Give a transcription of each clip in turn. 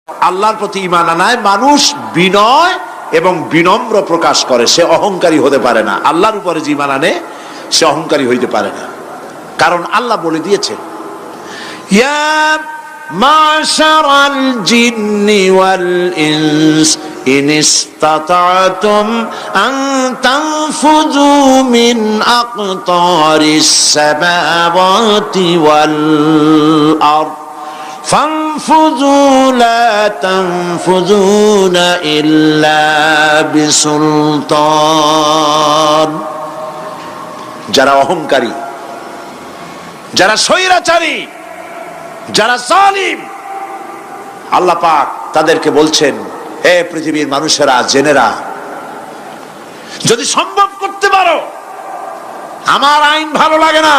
আল্লাহর প্রতি ঈমান আনায় মানুষ বিনয় এবং বিনম্র প্রকাশ করে, সে অহংকারী হতে পারে না। আল্লাহর উপরে যে ঈমান আনে সে অহংকারী হইতে পারে না, কারণ আল্লাহ বলে দিয়েছেন ইয়া মাশারাল জিন্নি ওয়াল ইনস ইন ইসতাতা'তুম আন তানফুযু মিন আকতারিস সামাওয়াতি ওয়াল আরদ فانفذوا لا تنفذون إلا بسلطان। যারা অহংকারী, যারা স্বৈরাচারী, যারা জালিম, আল্লাহ পাক তাদেরকে বলছেন, হে পৃথিবীর মানুষেরা, জেনেরা, যদি সম্ভব করতে পারো, আমার আইন ভালো লাগে না,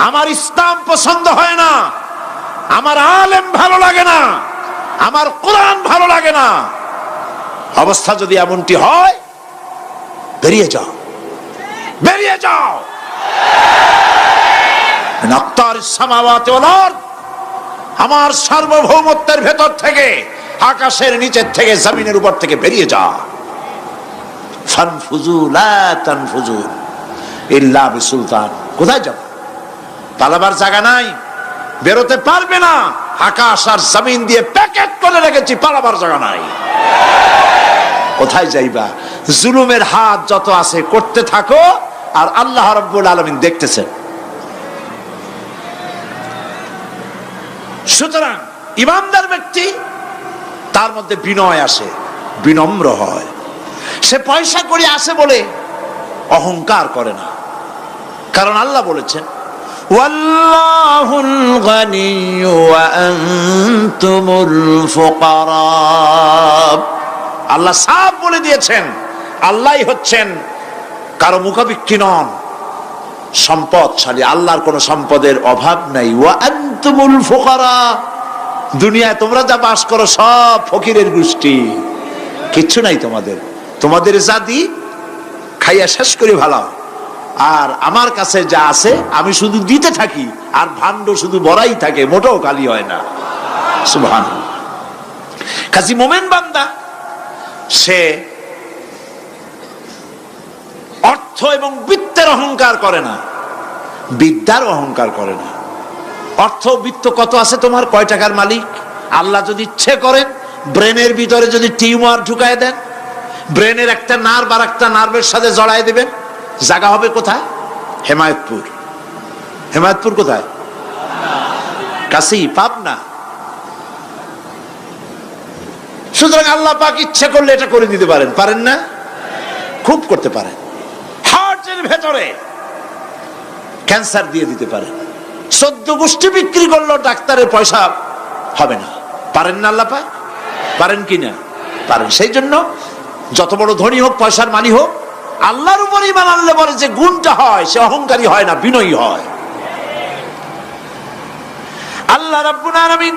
আমার ইসলাম পছন্দ হয় না, আমার আলেম ভালো লাগে না, আমার কোরআন ভালো লাগে না, অবস্থা যদি এমনটি হয়, বেরিয়ে যাও, বেরিয়ে যাও। আমার সার্বভৌমত্বের ভেতর থেকে, আকাশের নিচের থেকে, জমিনের উপর থেকে বেরিয়ে যাও। ফানফুযু লা তানফুযু ইল্লা বিসুলতান। কোথায় যাব? পালাবার জায়গা নাই, বেরোতে পারবে না। আকাশ আর জমিন দিয়ে প্যাকেট করে রেখেছি, পালাবার জায়গা নাই। কোথায় যাইবা? জুলুমের হাত যত আছে করতে থাকো, আর আল্লাহ রাব্বুল আলামিন দেখতেছেন। সুতরাং ইমানদার ব্যক্তি, তার মধ্যে বিনয় আসে, বিনম্র হয়। সে পয়সা করে আসে বলে অহংকার করে না, কারণ আল্লাহ বলেছেন ওয়াল্লাহুল গানিয়্যু ওয়া আনতুমুল ফুকারা। আল্লাহ সাফ বলে দিয়েছেন, আল্লাহই হচ্ছেন কারো মুখাপেক্ষী নন, সম্পদশালী। আল্লাহর কোন সম্পদের অভাব নাই। ওয়া আনতুমুল ফুকারা, দুনিয়ায় তোমরা যা বাস করো সব ফকিরের গোষ্ঠী, কিচ্ছু নাই তোমাদের। তোমাদের যা দি খাইয়া শেষ করে ভালো, আর আমার কাছে যা আছে আমি শুধু দিতে থাকি, আর ভান্ড শুধু ভরাই থাকে, মোটেও খালি হয় না। সুবহানাল্লাহ। কাজী মোমেন বান্দা সে অর্থ এবং বিত্তের অহংকার করে না, বিদ্যার অহংকার করে না। অর্থ বিত্ত কত আছে তোমার, কয় টাকার মালিক? আল্লাহ যদি ইচ্ছে করেন, ব্রেনের ভিতরে যদি টিউমার ঢুকায় দেন, ব্রেনের একটা নার্ভ আর একটা নার্ভের সাথে জড়ায় দিবেন, জায়গা হবে কোথায়? হেমায়তপুর। হেমায়তপুর কোথায়? কাছেই, পাবনা। সুতরাং আল্লাহ পাক ইচ্ছে করলে এটা করে দিতে পারেন, পারেন না? খুব করতে পারেন। হার্টের ভেতরে ক্যান্সার দিয়ে দিতে পারেন। 14 গোষ্ঠী বিক্রি করলো, ডাক্তারের পয়সা হবে না, পারেন না আল্লাহ পাক? পারেন কিনা? পারেন। সেই জন্য যত বড় ধনী হোক, পয়সার মালিক হোক, আল্লাহর উপর ঈমান আনলে পরে যে গুণটা হয়, সে অহংকারী হয় না, বিনয়ী হয়। আল্লাহ রাব্বুল আলামিন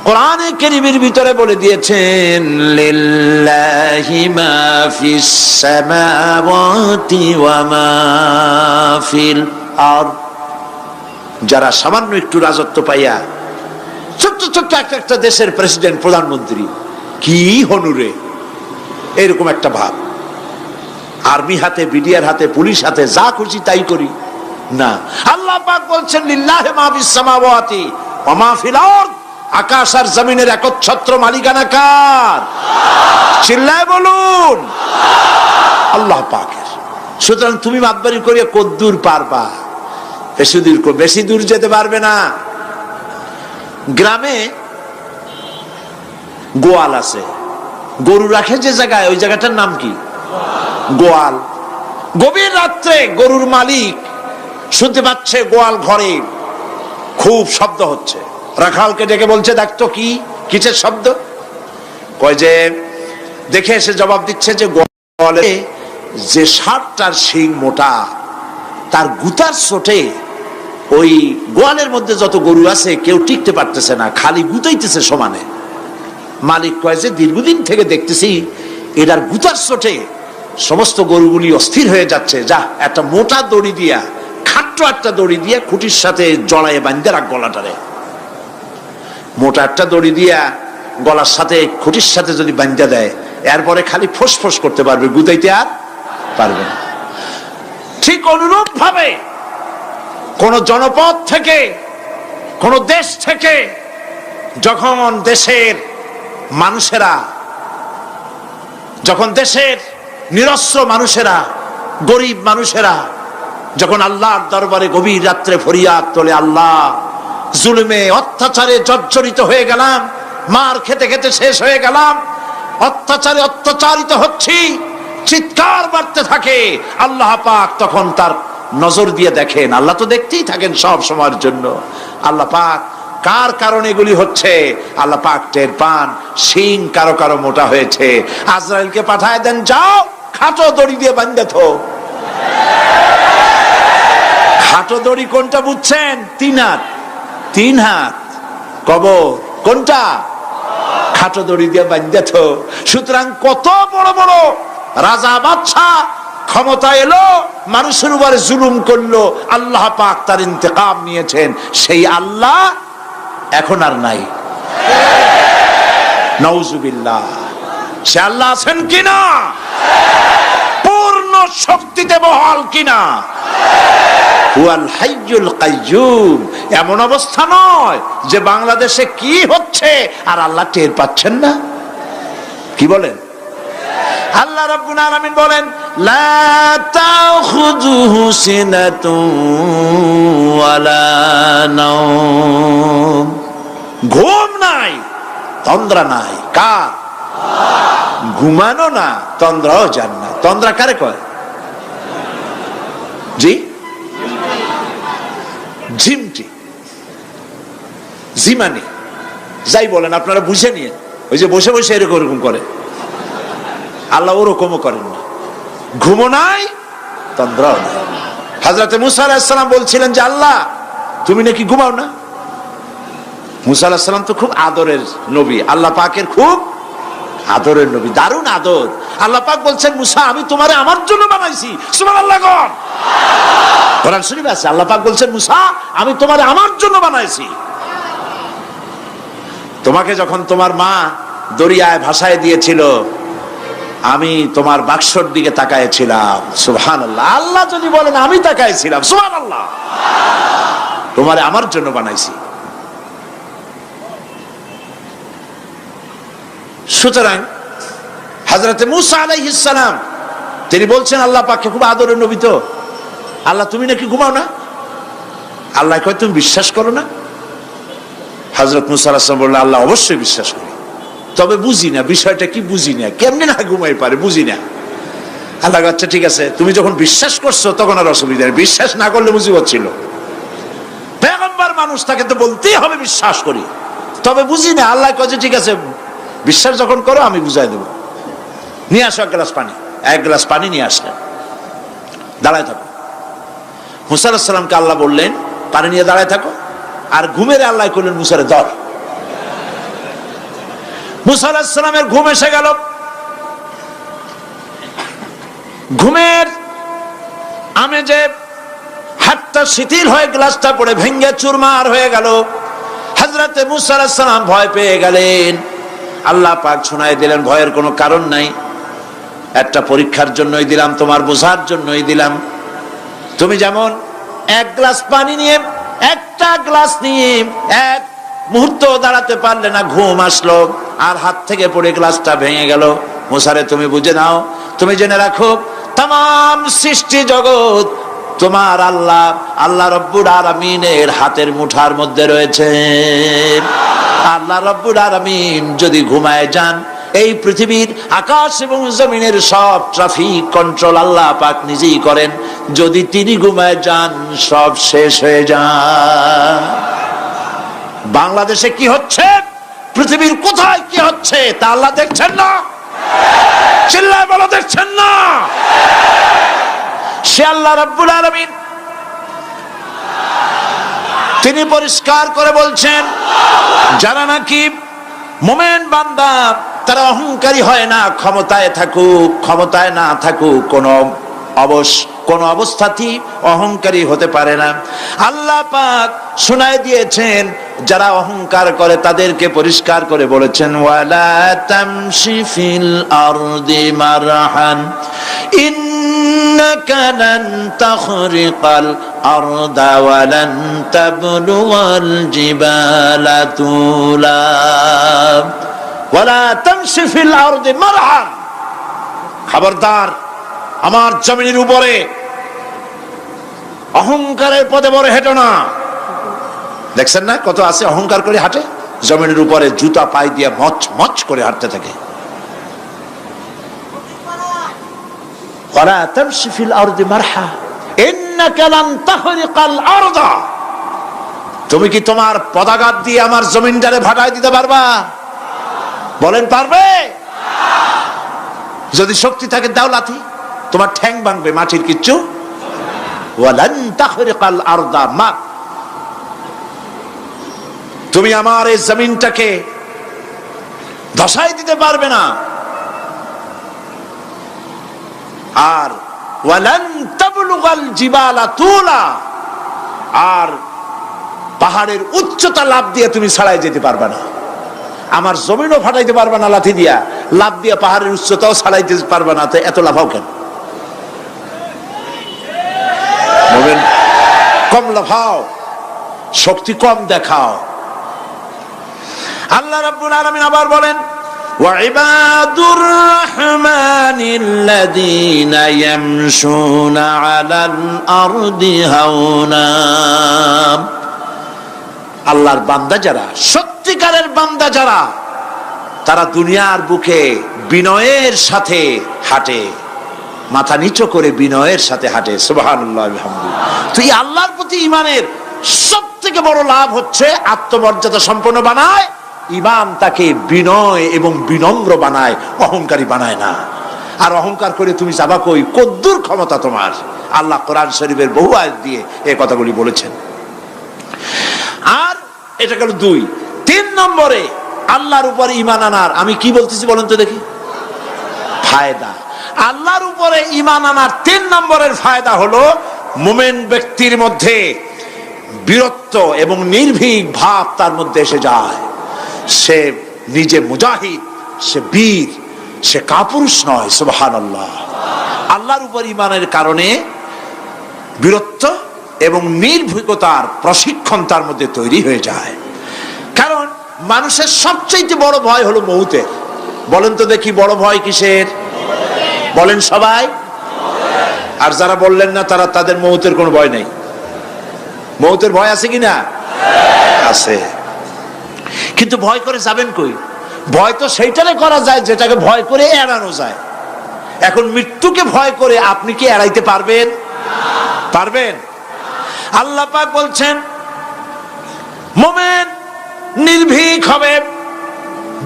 কোরআনে কারীমের ভিতরে বলে দিয়েছেন লিল্লাহি মা ফিস সামাওয়াতি ওয়া মা ফিল আরদ। যারা সামান্য একটু রাজত্ব পাইয়া, ছোট্ট ছোট্ট একটা দেশের প্রেসিডেন্ট, প্রধানমন্ত্রী, কি হনুরে, এরকম একটা ভাব। আর্মি হাতে, বিডিআর হাতে, পুলিশ হাতে, যা খুশি তাই করি না। আল্লাহ পাক বলছেন লিল্লাহি মা ফিস সামাওয়াতি ওয়া মা ফিল আরদ। আকাশ আর জমিনের একচ্ছত্র মালিকানা কার? চিল্লায় বলুন, আল্লাহ পাকের। সুতরাং তুমি মাতবারি করিয়া কদ্দূর পারবা? বেশি দূর যেতে পারবে না। গ্রামে গোয়াল আছে, গরু রাখে যে জায়গায়, ওই জায়গাটার নাম কি? গোয়াল। গভীর রাত্রে গরুর মালিক শুনতে পাচ্ছে গোয়াল ঘরে খুব শব্দ হচ্ছে। রাখালকে ডেকে বলছে, দেখতো কি কিসের শব্দ? কয় যে দেখে এসে জবাব দিচ্ছে যে গোয়ালে যে 60টার শিং মোটা, তার গুতার চোটে ওই গোয়ালের মধ্যে যত গরু আছে কেউ টিকতে পারতেছে না, খালি গুতাইতেছে সমানে। মালিক কয় যে দীর্ঘদিন থেকে দেখতেছি এটার গুতার চোটে সমস্ত গরুগুলি অস্থির হয়ে যাচ্ছে, যা একটা মোটা দড়ি দিয়া, খাট্ট একটা দড়ি দিয়া খুঁটির সাথে জড়ায় বাঁধতে রাখ গলাটারে। মোটা একটা দড়ি দিয়া গলার সাথে খুঁটির সাথে যদি বান্ধা দেয়, এরপরে খালি ফোঁস করতে পারবে, গুতাইতে আর পারবে না। ঠিক অনুরূপ ভাবে কোন জনপদ থেকে, কোন দেশ থেকে যখন দেশের মানুষেরা, যখন দেশের নিরস্ত্র মানুষেরা, গরিব মানুষেরা যখন আল্লাহর দরবারে গভীর রাত্রে ফরিয়াদ তোলে, আল্লাহ জুলুমে অত্যাচারে জর্জরিত হয়ে গেলাম, মার খেতে খেতে শেষ হয়ে গেলাম, অত্যাচারে অত্যাচারিত হচ্ছি, চিৎকার বাড়তে থাকে, আল্লাহ পাক তখন তার নজর দিয়ে দেখেন। আল্লাহ তো দেখতেই থাকেন সব সময়ের জন্য। আল্লাহ পাক কার কারণে এগুলি হচ্ছে, আল্লাহ পাক টের পান। শিং কারো কারো মোটা হয়েছে, আজরাইলকে পাঠায় দেন, যাও খাটো দড়ি দিয়ে বান্ধে থো। খাটো দড়ি কোনটা বুঝছেন? 3 হাত, 3 হাত কবর কোনটা? খাটো দড়ি দিয়ে বান্ধে থো। সুতরাং কত বড় বড় রাজা বাদশাহ ক্ষমতা এলো, মানুষের উপরে জুলুম করলো, আল্লাহ পাক তার ইন্তেকাম নিয়েছেন। সেই আল্লাহ এখন আর নাই, নাউজুবিল্লাহ। সে আল্লাহ আছেন কিনা? পূর্ণ শক্তিতে বহাল কিনা? হুয়াল হাইয়ুল কাইয়্যুম। এমন অবস্থা নয় যে বাংলাদেশে কি হচ্ছে আর আল্লাহ টের পাচ্ছেন না। কি বলেন? আল্লাহ রাব্বুল আলামিন বলেন, লা তাখুযুহু সিনাতুন ওয়ালা নাওম। ঘুম নাই, তন্দ্রা নাই। কার? ঘুমানো না, তন্দ্রাও জান না। তন্দ্রা কারে কয়? জি, ঝিমটি, জিমানি, যাই বলেন আপনারা বুঝে নিয়ে। ওই যে বসে বসে এরকম করে, আল্লাহ ওরকমও করেন না। ঘুমো নাই, তন্দ্রাও নাই। হযরত মুসা আলাইহিস সালাম বলছিলেন যে আল্লাহ তুমি নাকি ঘুমাও না। মুসা আলাইহিস সালাম তো খুব আদরের নবী, আল্লাহ পাকের খুব আদরের নবী, দারুণ আদর। আল্লাহ পাক বলছেন, মুসা আমি তোমারে আমার জন্য বানাইছি। সুবহানাল্লাহ। কোরআন শরীফে আছে, আল্লাহ পাক বলছেন, মুসা আমি তোমারে আমার জন্য বানাইছি। তোমাকে যখন তোমার মা দরিয়ায় ভাসায় দিয়েছিল, আমি তোমার বাক্সর দিকে তাকাইছিলাম। সুবহানাল্লাহ। আল্লাহ যদি বলেন আমি তাকাইছিলাম, সুবহানাল্লাহ। তোমারে আমার জন্য বানাইছি। সুতরাং হযরত মুসা আলাইহিস সালাম তিনি বলছেন আল্লাহ পাককে খুব আদরের নবী, তো আল্লাহ তুমি নাকি ঘুমাও না। আল্লাহ কয় তুমি বিশ্বাস করো না? হযরত মুসা আলাইহিস সালাম বললেন, আল্লাহ অবশ্যই বিশ্বাস করি, তবে বুঝি না বিষয়টা কি, বুঝি না কেমনে না ঘুমাই পারে, বুঝি না। আল্লাহ আচ্ছা ঠিক আছে, তুমি যখন বিশ্বাস করছো তখন আর অসুবিধা নেই, বিশ্বাস না করলে মুসিবত ছিল। পয়গম্বর মানুষ, তাকে তো বলতেই হবে বিশ্বাস করি, তবে বুঝি না। আল্লাহ কয় ঠিক আছে, বিশ্বাস যখন করো আমি বুঝাই দেবো। নিয়ে আসো 1 গ্লাস পানি। 1 গ্লাস পানি নিয়ে আসলেন, দাঁড়ায় থাকো। মুসা আলাইহিস সালামকে আল্লাহ বললেন পানি নিয়ে দাঁড়ায় থাকো, আর ঘুমের আল্লাহ করলেন মুসারে ধর। মুসা আলাইহিস সালামের ঘুম এসে গেল। ঘুমের আমেজে হাতটা শিথিল হয়ে গ্লাসটা পড়ে ভেঙে চুরমার হয়ে গেল। হযরত মুসা আলাইহিস সালাম ভয় পেয়ে গেলেন। আল্লাহ পাক শোনায় দিলেন, ভয়ের কোনো কারণ নাই, একটা পরীক্ষার জন্যই দিলাম, তোমার বোঝার জন্যই দিলাম। তুমি যেমন 1 গ্লাস পানি নিয়ে, একটা গ্লাস নিয়ে 1 মুহূর্ত দাঁড়াতে পারলে না, ঘুম আসলো আর হাত থেকে পড়ে গ্লাসটা ভেঙে গেল। মুসারে তুমি বুঝে নাও, তুমি জেনে রাখো, তাম সৃষ্টি জগৎ তোমার আল্লাহ, আল্লাহ রব্বুল আলামিনের হাতের মুঠার মধ্যে রয়েছে। আল্লাহ রব্বুল আলামিন যদি ঘুমায় যান, এই পৃথিবীর আকাশ এবং জমিনের সব ট্রাফিক কন্ট্রোল আল্লাহ পাক নিজেই করেন। যদি তিনি ঘুমায় যান, সব শেষ হয়ে যায়। বাংলাদেশে কি হচ্ছে, পৃথিবীর কোথায় কি হচ্ছে তা আল্লাহ দেখছেন না? চিল্লায় বলো, দেখছেন না? সে আল্লাহ রাব্বুল আলামিন তিনি পরিষ্কার করে বলছেন, যারা নাকি মুমিন বান্দা তারা অহংকারী হয় না, ক্ষমতায় থাকুক ক্ষমতায় না থাকুক, কোন কোন অবস্থাতেই অহংকারী হতে পারে না। আল্লাহ পাক শোনায় দিয়েছেন যারা অহংকার করে তাদেরকে পরিষ্কার করে বলেছেন, ওয়ালা তামশি ফিল আরদি মারহান ইন্নাকা লান তাখরিকাল আরদা ওয়া লান তাবলুগাল জিবালা তুলা। ওয়ালা তামশি ফিল আরদি মারহান, খবরদার আমার জমিনের উপরে অহংকারের পদে বড় হেঁটো না। দেখছেন না কত আছে অহংকার করে হাঁটে, জমিনের উপরে জুতা পায়ে দিয়ে মচ মচ করে হাঁটতে থাকে। ওয়ালা তামশি ফিল আরদি মারহা ইন্নাকা লান তাখরিকাল আরদা, তুমি কি তোমার পদাঘাত দিয়ে আমার জমিনটারে ভাটায় দিতে পারবা? বলেন পারবে? যদি শক্তি থাকে দাও লাথি, তোমার ঠ্যাং ভাঙবে, মাটির কিচ্ছু। ওয়ালান তাখরিকাল আরদা মা, তুমি আমার এই জমিনটাকে ধসাই দিতে পারবে না। আর ওয়ালান তাবলুগাল জিবালা তুলা, আর পাহাড়ের উচ্চতা লাফ দিয়ে তুমি ছাড়াই যেতে পারবে না। আমার জমিনও ফাটাইতে পারবে না লাথি দিয়া, লাফ দিয়ে পাহাড়ের উচ্চতাও ছাড়াইতে পারবে না। তো এত লাফাও কেন? বলবেন কম লাফাও, শক্তি কম দেখাও। আল্লাহ রাব্বুল আলামিন আবার বলেন, ওয়াইবাদুর রাহমানিল্লাযীনা ইয়ামশুনা আলাল আরদি হাওনা, আল্লাহর বান্দা যারা, সত্যিকারের বান্দা যারা, তারা দুনিয়ার বুকে বিনয়ের সাথে হাঁটে, মাথা নিচু করে বিনয়ের সাথে হাঁটে। সুবহানাল্লাহ আলহামদুলিল্লাহ। তো এই আল্লাহর প্রতি ঈমানের সব থেকে বড় লাভ হচ্ছে আত্মমর্যাদা সম্পন্ন বানায়। ঈমান তাকে বিনয় এবং বিনম্র বানায়, অহংকারী বানায় না। আর অহংকার করে তুমি যাবা কই? কদ্দুর ক্ষমতা তোমার? আল্লাহ কোরআন শরীফের বহু আয়াত দিয়ে এই কথাগুলি বলেছেন। আর এটা গেল 2। 3 নম্বরে আল্লাহর উপর ঈমান আনার, আমি কি বলতেছি বলেন তো দেখি, ফায়দা। আল্লাহর উপরে ঈমান আনার 3 নম্বরের ফায়দা হলো মুমিন ব্যক্তির মধ্যে বীরত্ব এবং নির্ভীক ভাব তার মধ্যে এসে যায়। সে নিজে মুজাহিদ, সে বীর, সে কাপুরুষ নয়। সুবহানাল্লাহ। আল্লাহর উপর ঈমানের কারণে বীরত্ব এবং নির্ভীকতার প্রশিক্ষণ তার মধ্যে তৈরি হয়ে যায়। কারণ মানুষের সবচেয়ে বড় ভয় হলো মৌতের। বলেন তো দেখি বড় ভয় কিসের? বলেন সবাই। আর যারা বললেন না তারা, তাদের মৌতের কোনো ভয় নেই। মৌতের ভয় আছে কিনা? আছে। কিন্তু ভয় করে যাবেন কই? ভয় তো সেইটারে করা যায় যেটাকে ভয় করে এড়ানো যায়। এখন মৃত্যুকে ভয় করে আপনি কি এড়াইতে পারবেন? পারবেন? আল্লাহ পাক বলছেন মুমিন নির্ভীক হবে,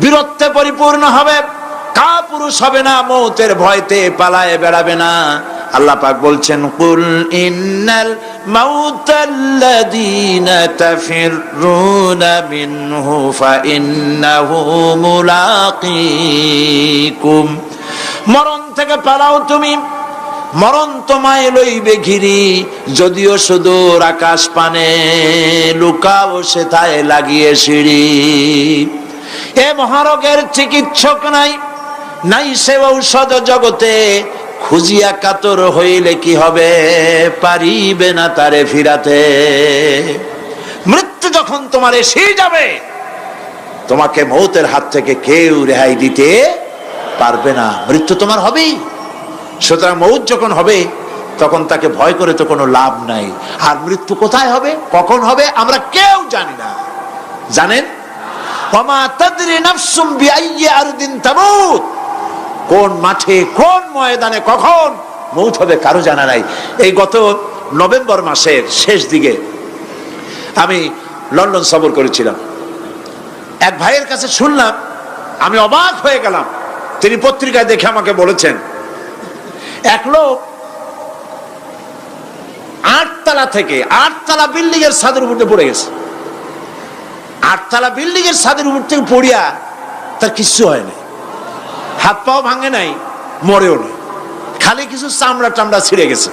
বীরত্বে পরিপূর্ণ হবে, কাপুরুষ হবে না, মৌতের ভয়তে পালায়ে বেড়াবে না। আল্লাহ পাক বলছেন, কুল ইন্নাল মাউতাল্লাযীনা তাফিররুনা মিনহু ফাইন্নাহু মুলাকীকুম, মরণ থেকে পালাও তুমি, মরণ তোমায় লইবে ঘিরি, যদিও সুদূর আকাশ পানে, লুকাও সেথায় লাগিয়ে সিঁড়ি। এ মহারোগের চিকিৎসক নাই, নাই সে ঔষধ জগতে, খুঁজিয়া কাতর হইলে কি হবে, পারিবে না তারে ফিরাতে। মৃত্যু যখন তোমার এসে যাবে, তোমাকে মৌতের হাত থেকে কেউ রেহাই দিতে পারবে না। মৃত্যু তোমার হবেই। সুতরাং মৌত যখন হবে তখন তাকে ভয় করে তো কোনো লাভ নাই। আর মৃত্যু কোথায় হবে, কখন হবে, আমরা কেউ জানি না। জানেন? ওমা তাদরি নাফসুম বিআইয়ি আরদিন তামুত, কোন মাঠে কোন ময়দানে কখন মৌত হবে কারো জানা নাই। এই গত নভেম্বর মাসের শেষ দিকে আমি লন্ডন সফর করেছিলাম। এক ভাইয়ের কাছে শুনলাম, আমি অবাক হয়ে গেলাম। তিনি পত্রিকায় দেখে আমাকে বলেছেন, এক লোক 8 তলা থেকে 8 তলা বিল্ডিং এর ছাদের উপর পড়ে গেছে। 8 তলা বিল্ডিং এর ছাদের উপর থেকে পড়িয়া তার কিচ্ছু হয় নাই, হাত পাও ভাঙে নাই, মরেও নাই, খালি কিছু চামড়া টামড়া ছিঁড়ে গেছে।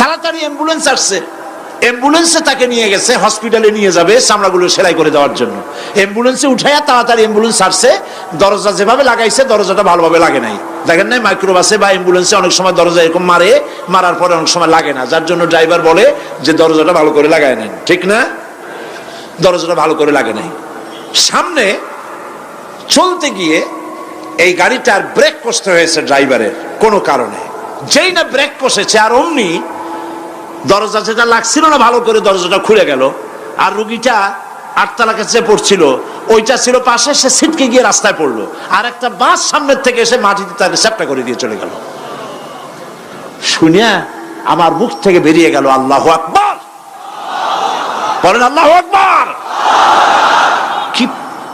তাড়াতাড়ি অ্যাম্বুলেন্স আসছে, অ্যাম্বুলেন্সে তাকে নিয়ে গেছে, হসপিটালে নিয়ে যাবে চামড়াগুলো সেলাই করে দেওয়ার জন্য। অ্যাম্বুলেন্সে উঠাইয়া তাড়াতাড়ি অ্যাম্বুলেন্স আসছে, দরজা যেভাবে লাগাইছে দরজাটা ভালোভাবে লাগে নাই। দেখেন নাই মাইক্রোবাসে বা অ্যাম্বুলেন্সে অনেক সময় দরজা এরকম মারে, মারার পরে অনেক সময় লাগে না, যার জন্য ড্রাইভার বলে যে দরজাটা ভালো করে লাগায় নেন, ঠিক না? দরজাটা ভালো করে লাগে নাই। সামনে চলতে গিয়ে এই গাড়িটার ব্রেক কষতে হয়েছে ড্রাইভারের কোনো কারণে। যেই না ব্রেক কষেছে আর অমনি দরজা যেটা লাগছিল না ভালো করে দরজাটা খুলে গেল, আর রুগীটা আটতলা কাছে পড়ছিল, ওইটা ছিল পাশে, সে ছিটকে গিয়ে রাস্তায় পড়লো, আর একটা বাস সামনের থেকে এসে মাটিতে তাকে চ্যাপ্টা করে দিয়ে চলে গেল। শুনিয়া আমার মুখ থেকে বেরিয়ে গেল আল্লাহু আকবার, বলেন আল্লাহু আকবার। কি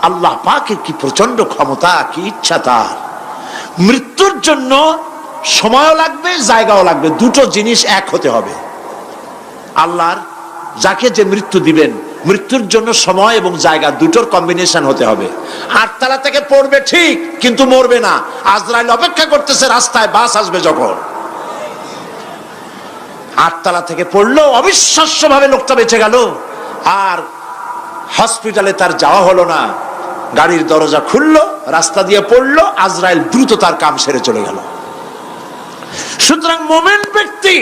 আল্লাহ পাকের কি প্রচন্ড ক্ষমতা, কি ইচ্ছা তার। মৃত্যুর জন্য সময়ও লাগবে, জায়গাও লাগবে, দুটো জিনিস এক হতে হবে। আল্লাহর যাকে যে মৃত্যু দিবেন, মৃত্যুর জন্য সময় এবং জায়গা দুটোর কম্বিনেশন হতে হবে। আটতলা থেকে পড়বে ঠিক, কিন্তু মরবে না। আজরাইল অপেক্ষা করতেছে রাস্তায়, বাস আসবে যখন। আটতলা থেকে পড়লো, অবিশ্বাস্য ভাবে লোকটা বেঁচে গেল, আর হসপিটালে তার যাওয়া হলো না। গাড়ির দরজা খুললো, রাস্তা দিয়ে পড়লো, আজরাইল দ্রুত তার কাম সেরে চলে গেল। সুতরাং মুমিন ব্যক্তি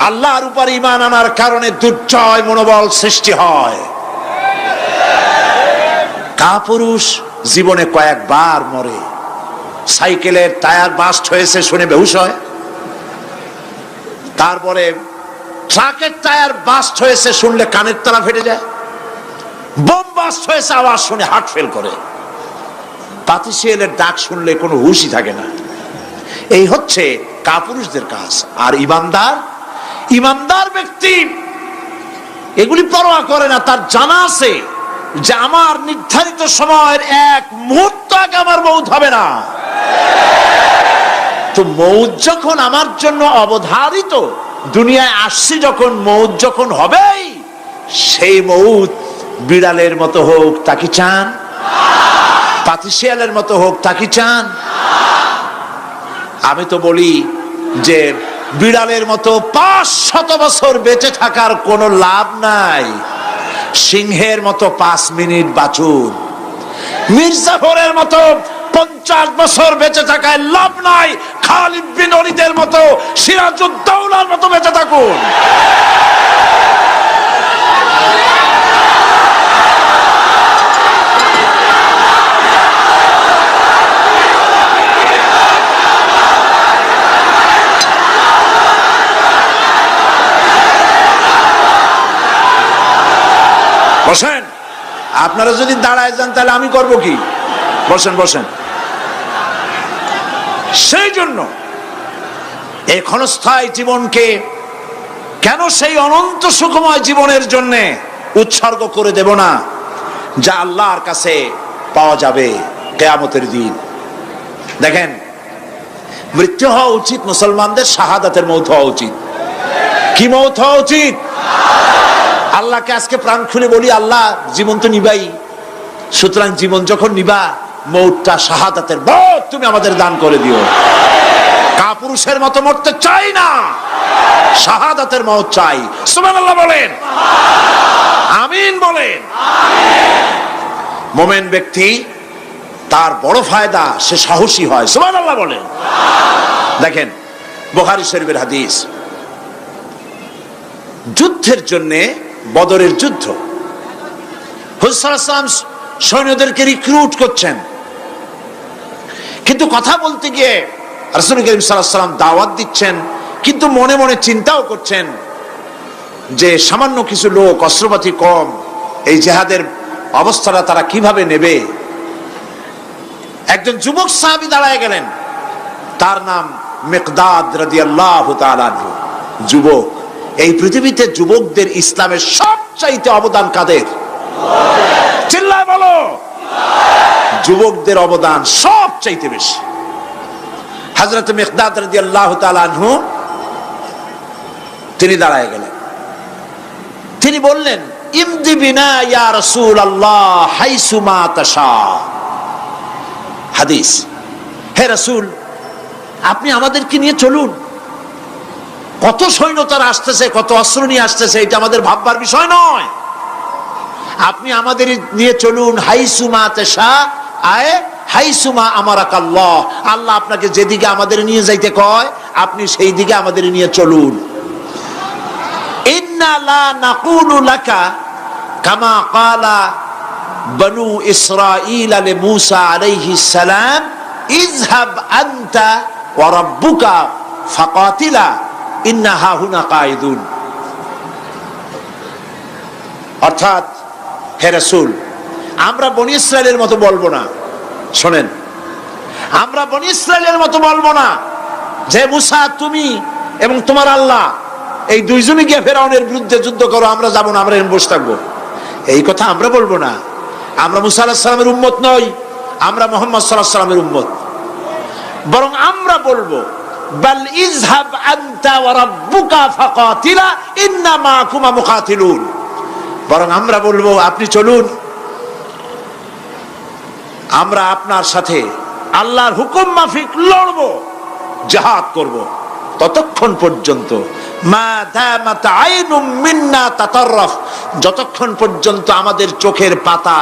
আল্লাহর উপর ঈমান আনার কারণে দুর্জয় মনোবল সৃষ্টি হয়। কাপুরুষ জীবনে কয়েকবার মরে, সাইকেলের টায়ার বাস্ট হয়েছে শুনে বেহুশ হয়, তারপরে ট্রাকের টায়ার বাস্ট হয়েছে শুনলে কানের তালা ফেটে যায়, বোম বাস্ট হয়েছে আওয়াজ শুনে হার্ট ফেল করে, পাতিশিয়ালের ডাক শুনলে কোনো হুশই থাকে না। এই হচ্ছে কাপুরুষদের কাজ। আর ইমানদার ব্যক্তি এগুলি পরোয়া করে না। তার জানা আছে যে আমার নির্ধারিত সময়ের এক মুহূর্ত আগে আমার মউত হবে না। তো মউত যখন আমার জন্য অবধারিত, দুনিয়ায় আসছি যখন, মউত যখন হবেই, সেই মউত বিড়ালের মতো হোক তা কি চান? পাতিশিয়ালের মতো হোক তা কি চান? আমি তো বলি যে বিড়ালের মতো 500 বছর বেঁচে থাকার কোনো লাভ নাই, সিংহের মতো 5 মিনিট বাঁচুন। মির্জাফরের মতো 50 বছর বেঁচে থাকায় লাভ নাই, খালিদ বিন ওলীদের মতো, সিরাজউদ্দৌলার মতো বেঁচে থাকুন। বসেন, আপনারা যদি দাঁড়ায় যান তাহলে আমি করব কি? বসেন বসেন। সেই জন্য এই ক্ষণস্থায়ী জীবনকে কেন সেই অনন্ত সুখময় জীবনের জন্য উৎসর্গ করে দেব না, যা আল্লাহর কাছে পাওয়া যাবে কিয়ামতের দিন। দেখেন, মৃত্যু হওয়া উচিত মুসলমানদের, শাহাদাতের মৌত হওয়া উচিত। কি মৌত হওয়া উচিত? আল্লাহকে আজকে প্রাণ খুলে বলি, আল্লাহ জীবন তো নিবাই, সুতরাং জীবন যখন নিবা, মৌতটা শাহাদাতের মৌত তুমি আমাদের দান করে দিও। কাপুরুষের মতো মরতে চাই না, শাহাদাতের মৌত চাই। সুবহানাল্লাহ বলেন, আমিন বলেন। মুমিন ব্যক্তি তার বড় ফায়দা, সে সাহসী হয়। সুবহানাল্লাহ বলেন। দেখেন, বুখারী শরীফের হাদিস, যুদ্ধের জন্যে, বদরের যুদ্ধ, হুজুর সাল্লাল্লাহু আলাইহি ওয়াসাল্লাম সৈন্যদেরকে রিক্রুট করছেন, কিন্তু কথা বলতে গিয়ে রাসূল করিম সাল্লাল্লাহু আলাইহি ওয়াসাল্লাম দাওয়াত দিচ্ছেন, কিন্তু মনে মনে চিন্তাও করছেন যে সামান্য কিছু লোক, অস্ত্রপাতি কম, এই জিহাদের অবস্থাটা তারা কিভাবে নেবে। একজন যুবক সাহাবী দাঁড়ায় গেলেন, তার নাম মিকদাদ রাদিয়াল্লাহু তাআলা আনহু। যুবক, এই পৃথিবীতে যুবকদের ইসলামের সবচাইতে অবদান কাদের? চিল্লায় বলো। যুবকদের অবদান সবচাইতে বেশি। হযরত মিকদাদ রাদিয়াল্লাহু তাআলা আনহু তিনি দাঁড়ায় গেলেন, তিনি বললেন, ইমদি বিনা ইয়া রাসূলুল্লাহ হাইসুমা তাশা। হাদিস, হে রাসূল, আপনি আমাদেরকে নিয়ে চলুন, কত সৈন্যতারা আসতেছে, কত অস্ত্র নিয়ে আসতেছে, এটা আমাদের ভাববার বিষয় নয়। আপনি আমাদের নিয়ে চলুন, হাইসুমা তেশা আয় হাইসুমা আমারাকাল্লাহ, আল্লাহ আপনাকে যেদিকে আমাদের নিয়ে যাইতে কয় আপনি সেই দিকে আমাদের নিয়ে চলুন। ইন্না লা নাকুলু লাকা কামা ক্বালা বনু ইসরাঈল লিমূসা আলাইহিস সালাম ইযহাব আনতা ওয়া রাব্বুকা ফাকাতিলা ইন্না হাহুনা কায়িদুন। অর্থাৎ হে রাসূল, আমরা বনি ইসরাইলের মতো বলবো না। শোনেন, আমরা বনি ইসরাইলের মতো বলবো না যে মুসা তুমি এবং তোমার আল্লাহ এই দুইজনই গিয়ে ফেরাউনের বিরুদ্ধে যুদ্ধ করো, আমরা যাবো না, আমরা বসে থাকবো। এই কথা আমরা বলবো না। আমরা মুসা আলাইহিস সালামের উম্মত নই, আমরা মুহাম্মদ সাল্লাল্লাহু আলাইহি সাল্লামের উম্মত। বরং আমরা বলবো বাল ইযহাব আনতা ওয়া রাব্বুকা ফাকাতিলা ইন্না মাআকুমা মুকাতিলুন। বরং আমরা বলবো আপনি চলুন, আমরা আপনার সাথে আল্লাহর হুকুম মাফিক লড়বো, জিহাদ করব। ততক্ষণ পর্যন্ত মা দামাত আইনুম মিন্না তাতাররাফ, যতক্ষণ পর্যন্ত আমাদের চোখের পাতা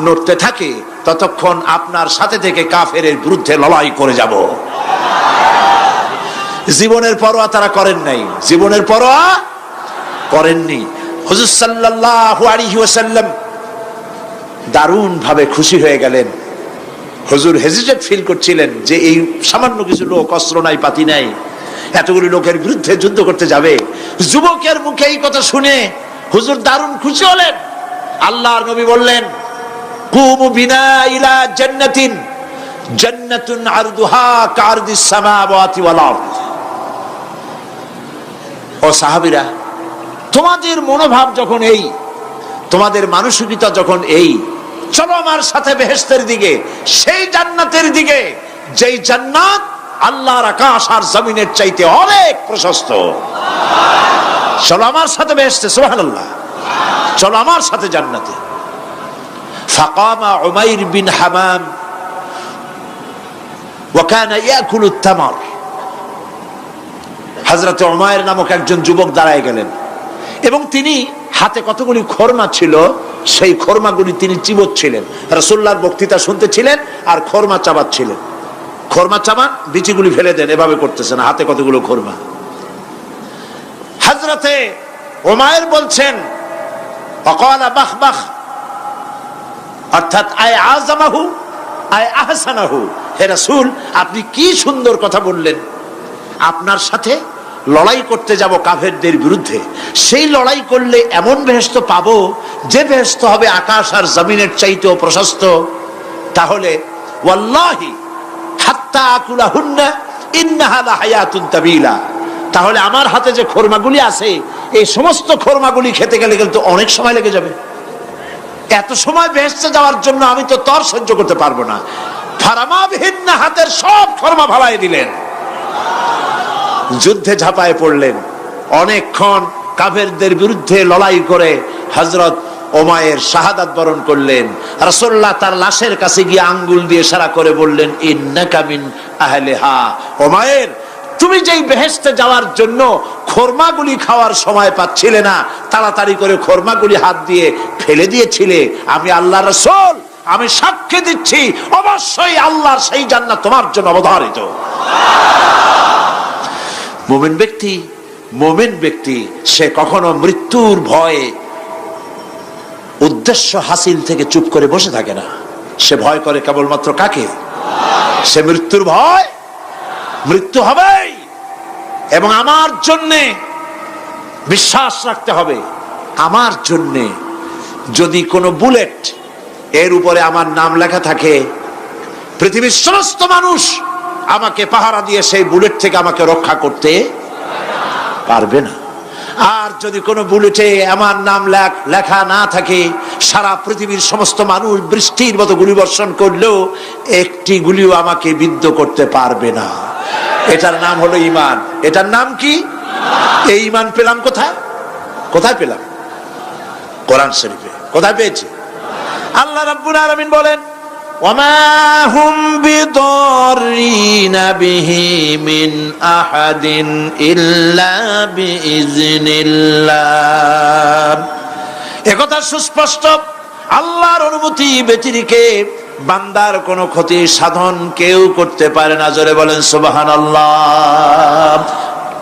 নড়তে থাকে ততক্ষণ আপনার সাথে থেকে কাফেরের বিরুদ্ধে লড়াই করে যাব। জীবনের পরোয়া তারা করেন নাই, জীবনের পরোয়া করেননি। হুজুর সাল্লাল্লাহু আলাইহি ওয়াসাল্লাম দারুণ ভাবে খুশি হয়ে গেলেন। হুজুর হেজিটেট ফিল করছিলেন যে এই সামান্য কিছু লোক, অস্ত্র নাই, পাতি নাই, এতগুলি লোকের বিরুদ্ধে যুদ্ধ করতে যাবে। যুবকের মুখে এই কথা শুনে হুজুর দারুণ খুশি হলেন। আল্লাহর নবী বললেন কুমু বিনা ইলা জান্নাতিন জান্নাতুন আরদুহা কারদিস সামাওয়াতি ওয়াল আরদ। ও সাহাবীরা, তোমাদের মনোভাব যখন এই, তোমাদের মানসিকতা যখন এই, চলো আমার সাথে বেহেশতের দিকে, সেই জান্নাতের দিকে যেই জান্নাত আল্লাহর আকাশ আর জমিনের চাইতে অনেক প্রশস্ত। চলো আমার সাথে বেহেশতে, সুবহানাল্লাহ, চলো আমার সাথে জান্নাতে। ফাকামা উমাইর বিন হামাম ওয়া কানা ইয়াকুলু তামার। হযরত উমাইর নামক একজন যুবক দাঁড়ায় গেলেন এবং তিনি হাতে কতগুলি খরমা ছিল, সেই খরমাগুলি তিনি চিবোচ্ছিলেন। রাসূলুল্লাহর বক্তৃতা শুনতেছিলেন আর খরমা চাবাচ্ছিলেন। খরমা চাবান, বিচিগুলি ফেলে দেন, এভাবে করতেছেন, হাতে কতগুলো খরমা। হযরতে উমাইর বলছেন ওয়াকালা বাখ বাখ, অর্থাৎ আয় আযমাহু আয় আহসানাহু, হে রাসূল আপনি কি সুন্দর কথা বললেন। আপনার সাথে লড়াই করতে যাব কাফেরদের বিরুদ্ধে, সেই লড়াই করলে এমন বেহেশত পাবো যে বেহেশত হবে আকাশ আর জমিনের চাইতেও প্রশস্ত। তাহলে ওয়াল্লাহি হাত্তা আকুলাহুন্না ইন্নাহা লাহায়াতুন তাবিলা, তাহলে আমার হাতে যে খরমাগুলি আছে এই সমস্ত খরমাগুলি খেতে গেলে কিন্তু অনেক সময় লেগে যাবে। এত সময় বেহেশতে যাওয়ার জন্য আমি তো তর সহ্য করতে পারবো না। ফারামাবিহিন্না, হাতের সব খরমা ভালাই দিলেন, যুদ্ধে ঝাঁপায় পড়লেন। অনেকক্ষণ কাফেরদের বিরুদ্ধে লড়াই করে হযরত উমাইর শাহাদাত বরণ করলেন। রাসূলুল্লাহ তার লাশের কাছে গিয়ে আঙ্গুল দিয়ে ইশারা করে বললেন ইন্নাকা মিন আহলিহা। উমাইর, তুমি যেই বেহেশতে যাওয়ার জন্য খরমাগুলি খাওয়ার সময় পাচ্ছিলে না, তাড়াতাড়ি করে খরমাগুলি হাত দিয়ে ফেলে দিয়েছিলে, আমি আল্লাহর রাসূল, আমি সাক্ষ্য দিচ্ছি অবশ্যই আল্লাহর সেই জান্নাত তোমার জন্য অবধারিত। মুমিন ব্যক্তি সে কখনো মৃত্যুর ভয়ে উদ্দেশ্য হাসিল থেকে চুপ করে বসে থাকে না। সে ভয় করে কেবলমাত্র কাকে? সে মৃত্যুর ভয়, মৃত্যু হবেই এবং আমার জন্যে বিশ্বাস রাখতে হবে। আমার জন্যে যদি কোনো বুলেট এর উপরে আমার নাম লেখা থাকে, পৃথিবীর সমস্ত মানুষ আমাকে পাহারা দিয়ে সেই বুলেট থেকে আমাকে রক্ষা করতে পারবে না। আর যদি কোনো বুলেটে আমার নাম লেখা না থাকে, সারা পৃথিবীর সমস্ত মানুষ বৃষ্টির মতো গুলিবর্ষণ করলেও একটি গুলিও আমাকে বিদ্ধ করতে পারবে না। এটার নাম হলো ঈমান। এটার নাম কি? এই ঈমান পেলাম কোথায়? কোথায় পেলাম? কোরআন শরীফে। কোথায় পেয়েছি? আল্লাহ রাব্বুল আলামিন বলেন ওয়ামা হুম বিদরিনা বিহি মিন আহাদিন ইল্লা বিইজনিল্লাহ। একথা সুস্পষ্ট, আল্লাহর অনুমতি ব্যতিরেকে বান্দার কোনো ক্ষতি সাধন কেউ করতে পারে না। জোরে বলেন সুবহানাল্লাহ।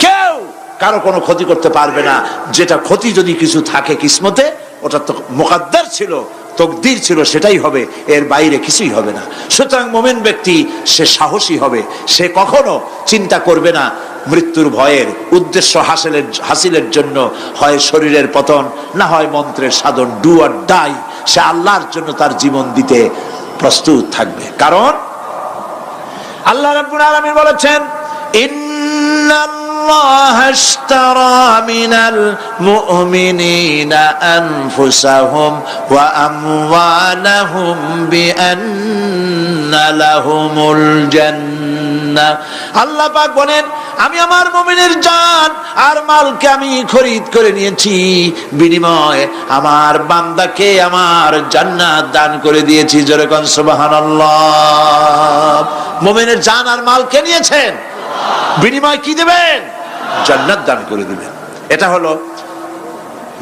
কেউ কারো কোনো ক্ষতি করতে পারবে না। যেটা ক্ষতি যদি কিছু থাকে কিসমতে, ওটা তো মুকদ্দার ছিল, তকদির ছিল, সেটাই হবে, এর বাইরে কিছুই হবে না। সুতরাং মুমিন ব্যক্তি সে সাহসী হবে, সে কখনো চিন্তা করবে না মৃত্যুর ভয়ের। উদ্দেশ্য হাসিলের জন্য হয় শরীরের পতন, না হয় মন্ত্রের সাধন, ডু অর ডাই। সে আল্লাহর জন্য তার জীবন দিতে প্রস্তুত থাকবে। কারণ আল্লাহ রাব্বুল আলামিন বলেছেন, ইন্নাল্লাহা আশতারা মিনাল মুমিনিনা আনফুসাহুম ওয়া আমওয়ালাহুম বিআন্না লাহুমুল জান্নাহ। আল্লাহ পাক বলেন, আমি আমার মুমিনের জান আর মালকে আমি খরিদ করে নিয়েছি, বিনিময়ে আমার বান্দাকে আমার জান্নাত দান করে দিয়েছি। জোরে কোন সুবহানাল্লাহ। মুমিনের জান আর মালকে নিয়েছেন, বিনিময়ে কি দিবেন? জান্নাত দান করে দিবেন। এটা হলো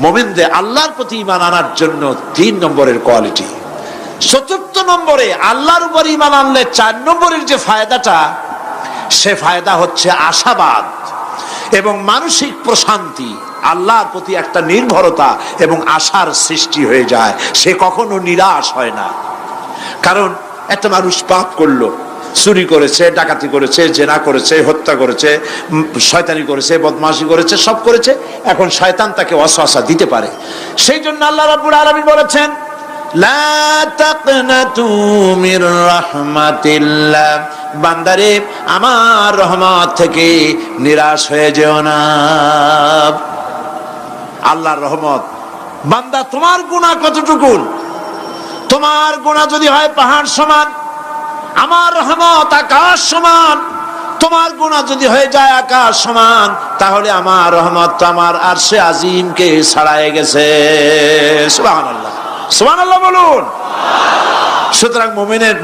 মুমিনদের আল্লাহর প্রতি ঈমান আনার জন্য 3 নম্বরের কোয়ালিটি। 4th নম্বরে আল্লাহর উপর ঈমান আনলে 4 নম্বরের যে ফায়দাটা, সে ফায়দা হচ্ছে আশাবাদ এবং মানসিক প্রশান্তি। আল্লাহর প্রতি একটা নির্ভরতা এবং আশার সৃষ্টি হয়ে যায়, সে কখনো নিরাশ হয় না। কারণ একটা মানুষ পাপ করলো, চুরি করেছে, ডাকাতি করেছে, জেনা করেছে, হত্যা করেছে, শয়তানি করেছে, বদমাশি করেছে, সব করেছে। এখন শয়তান তাকে ওয়াসওয়াসা দিতে পারে। সেই জন্য আল্লাহ রাব্বুল আলামিন বলেছেন, লা তাকনাতু মির রাহমাতিল্লাহ, বান্দারে আমার রহমত থেকে নিরাশ হয়ে যেও না। আল্লাহর রহমত, বান্দা তোমার গুনাহ কতটুকু? তোমার গুনাহ যদি হয় পাহাড় সমান, আমার রহমত আকাশ সমান। তোমার গুনাহ যদি হয়ে যায় আকাশ সমান, তাহলে আমার রহমত তো আমার আরশে আজিমকে ছাড়ায় গেছে। সুবহানাল্লাহ, সুবহানাল্লাহ বলুন। সুতরাং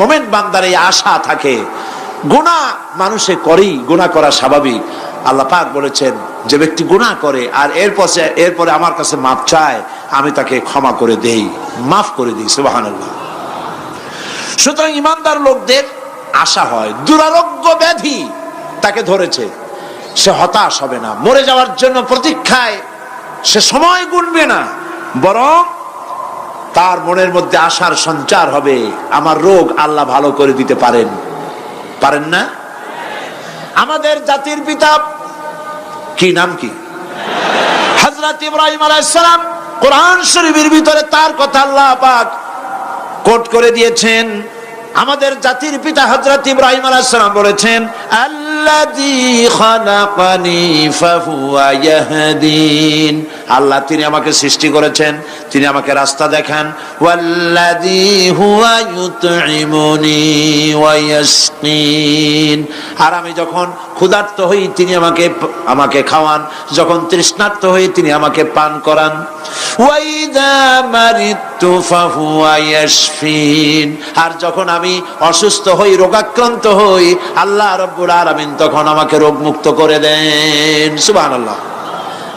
মুমিন বান্দার এই আশা থাকে। গুনাহ মানুষে করেই, গুনাহ করা স্বাভাবিক। আল্লাহ পাক বলেছেন, যে ব্যক্তি গুনাহ করে আর এরপরে আমার কাছে মাফ চায়, আমি তাকে ক্ষমা করে দেই, মাফ করে দিই। সুবহানাল্লাহ। সুতরাং ইমানদার লোকদের আশা হয়, দুরারোগ্য ব্যাধি তাকে ধরেছে, সে হতাশ হবে না। মরে যাওয়ার জন্য প্রতীক্ষায় সে সময় গুনবে না, বরং তার মনের মধ্যে আশার সঞ্চার হবে, আমার রোগ আল্লাহ ভালো করে দিতে পারেন। পারেন না? আমাদের জাতির পিতা কি নাম কি? হযরত ইব্রাহিম আলাইহিস সালাম। কোরআন শরীফের ভিতরে তার কথা আল্লাহ পাক কোট করে দিয়েছেন। আমাদের জাতির পিতা হযরত ইব্রাহিম আলাইহিস সালাম বলেছেন, আল্লাযী খালাকানি ফাহুয়া ইয়াহদিন। আল্লাহ তিনি আমাকে সৃষ্টি করেছেন, তিনি আমাকে রাস্তা দেখান। ওয়াল্লাযী হুয়া ইউতঈমুনি ওয়া ইয়াসকিন। আর আমি যখন ক্ষুধার্ত হই তিনি আমাকে খাওয়ান, যখন তৃষ্ণার্ত হই তিনি আমাকে পান করান। ওয়া ইযা মারিতু ফাহুয়া ইয়াশফিন। আর যখন আমি অসুস্থ হই, রোগাক্রান্ত হই, আল্লাহ রাব্বুল আলামিন তখন আমাকে রোগ মুক্ত করে দেন। সুবহানাল্লাহ।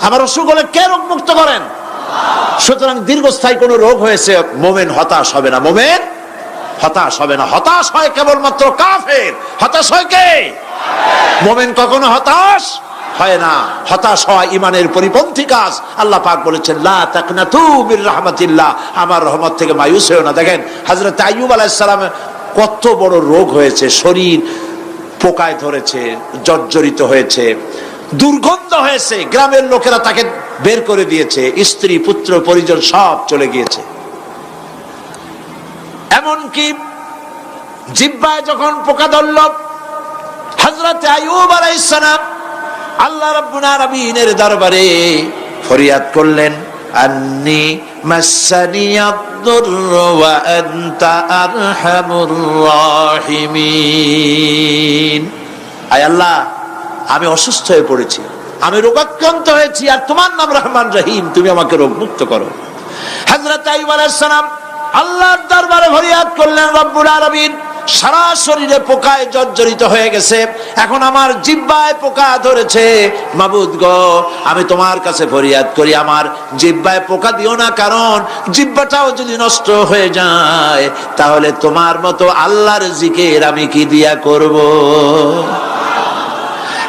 আমার অসুখ হলে কে রোগ মুক্ত করেন? সুতরাং দীর্ঘস্থায়ী কোন রোগ হয়েছে, মুমিন হতাশ হবে না। মুমিন হতাশ হবে না। হতাশ হয় কেবলমাত্র কাফের। হতাশ হয় কে? মুমিন কখনো হতাশ হয় না। হতাশ হওয়া ইমানের পরিপন্থী কাজ। আল্লাহ পাক বলেছেন, লা তাকনাতু মির রাহমাতিল্লাহ, আমার রহমত থেকে মায়ুস হয়ো না। দেখেন হযরত আইয়ুব আলাইহিস সালামের কত বড় রোগ হয়েছে, শরীর পোকায় ধরেছে, জর্জরিত হয়েছে, দুর্গন্ধ হয়েছে, গ্রামের লোকেরা তাকে বের করে দিয়েছে, স্ত্রী পুত্র পরিজন সব চলে গিয়েছে। এমনকি জিহ্বায় যখন পোকা ধরল, হযরত আইয়ুব আলাইহিস সালাম আল্লাহ রাব্বুল আলামিনের দরবারে ফরিয়াদ করলেন, আন্নী মাসানিয়াদ-দুররু ওয়া আনতা আরহামুর রাহিমিন। আয় আল্লাহ, আমি অসুস্থ হয়ে পড়েছি, আমি রোগাক্রান্ত হয়েছি, আর তোমার নাম রহমান রহিম, তুমি আমাকে রোগ মুক্ত করো। হযরত আইয়ুব আলাইহিস সালাম আল্লাহর দরবারে ফরিয়াদ করলেন, রব্বুল আলামিন সারা শরীরে পোকায় জর্জরিত হয়ে গেছে, এখন আমার জিহ্বায় পোকা ধরেছে, মাবুদ গো আমি তোমার কাছে ফরিয়াদ করি আমার জিহ্বায় পোকা দিও না, কারণ জিহ্বাটাও যদি নষ্ট হয়ে যায় তাহলে তোমার মতো আল্লাহর জিকির আমি কি দিয়া করব।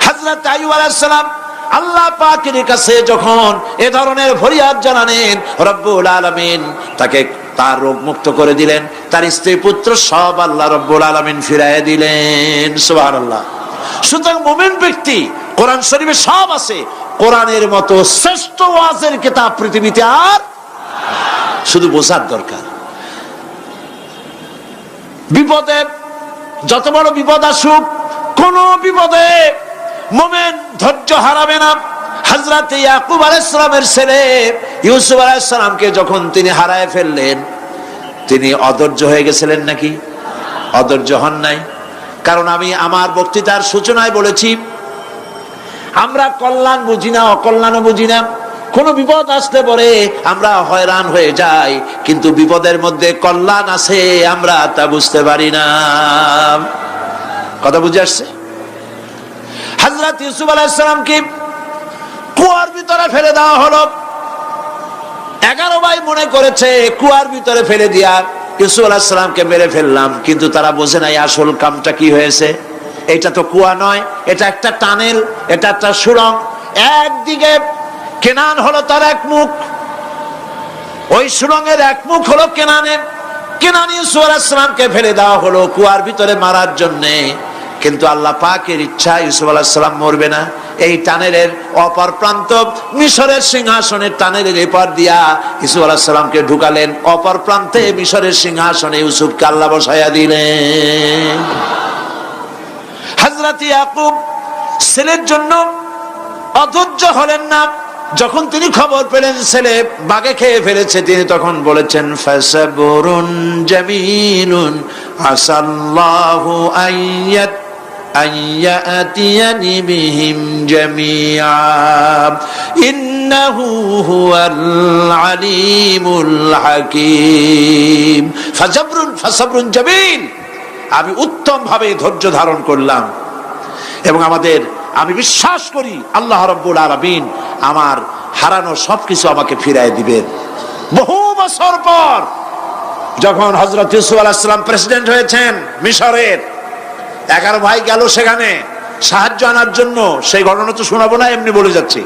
হযরত আইয়ুব আলাইহিস সালাম আল্লাহ পাকের কাছে যখন এ ধরনের ফরিয়াদ জানালেন, রব্বুল আলামিন তাকে তার রোগ মুক্ত করে দিলেন, তার স্ত্রী পুত্র সব আল্লাহ রব্বুল আলামিন ফিরাইয়া দিলেন। সুবহানাল্লাহ। সুতরাং মুমিন ব্যক্তি, কোরআন শরীফে সব আছে, কোরআনের মতো শ্রেষ্ঠ ওয়াজের কিতাব পৃথিবীতে আর শুধু বোঝার দরকার। বিপদে যত বড় বিপদ আসুক, কোন বিপদে মুমিন ধৈর্য হারাবে না। হযরত ইয়াকুব আলাইহিস সালামের ছেলে ইউসুফ আলাইহিস সালামকে যখন তিনি হারায় ফেললেন, তিনি অধৈর্য হয়ে গেছিলেন নাকি? অধৈর্য হন নাই। কারণ আমি আমার বক্তৃতার সূচনায় বলেছি, আমরা কল্যাণ বুঝি না, অকল্যাণও বুঝি না। কোন বিপদ আসতে পরে আমরা হয়রান হয়ে যাই, কিন্তু বিপদের মধ্যে কল্যাণ আছে আমরা তা বুঝতে পারি না। কথা বুঝে আসছে? হযরত ইউসুফ আলাইহিস সালামকে কুয়ার ভিতরে ফেলে দেওয়া হলো। 11 ভাই মনে করেছে কুয়ার ভিতরে ফেলে দিয়া ইউসুফ আলাইহিস সালামকে মেরে ফেললাম, কিন্তু তারা বোঝে নাই আসল কামটা কি হয়েছে। এটা তো কুয়া নয়, এটা একটা টানেল, এটা একটা সুড়ঙ্গ। একদিকে কেনান হলো তার এক মুখ, ওই সুড়ঙ্গের এক মুখ হলো কেনানের। কেনান ইউসুফ আলাইহিস সালামকে ফেলে দেওয়া হলো কুয়ার ভিতরে মারার জন্যে, কিন্তু আল্লাহ পাকের ইচ্ছা ইউসুফ আলাইহিস সালাম মরবে না। এই টানেলের অপর প্রান্ত মিশরের সিংহাসনের টানেলের এপার দিয়া ইউসুফ আলাইহিস সালামকে ঢুকালেন, অপর প্রান্তে মিশরের সিংহাসনে ইউসুফকে আল্লাহ বসায়া দিলেন। হযরত ইয়াকুব ছেলের জন্য অধৈর্য হলেন না। যখন তিনি খবর পেলেন ছেলে বাঘে খেয়ে ফেলেছে, তিনি তখন বলেছেন, ফাসাবুরুন জামিলুন আসাল্লাহু আইয়াতিয়ানি বিহিম জামিআ ইন্নাহু হুয়াল আলিমুল হাকীম। ফাসাবরুন জামিল, আমি উত্তম ভাবে ধৈর্য ধারণ করলাম, এবং আমি বিশ্বাস করি আল্লাহ রাব্বুল আলামিন আমার হারানো সবকিছু আমাকে ফিরাই দিবেন। বহু বছর পর যখন হযরত ইউসুফ আলাইহিস সালাম প্রেসিডেন্ট হয়েছেন মিশরের, 11 ভাই গেল সেখানে সাহায্য আনার জন্য। সেই ঘটনা তো শোনাবো না, এমনি বলে যাচ্ছি।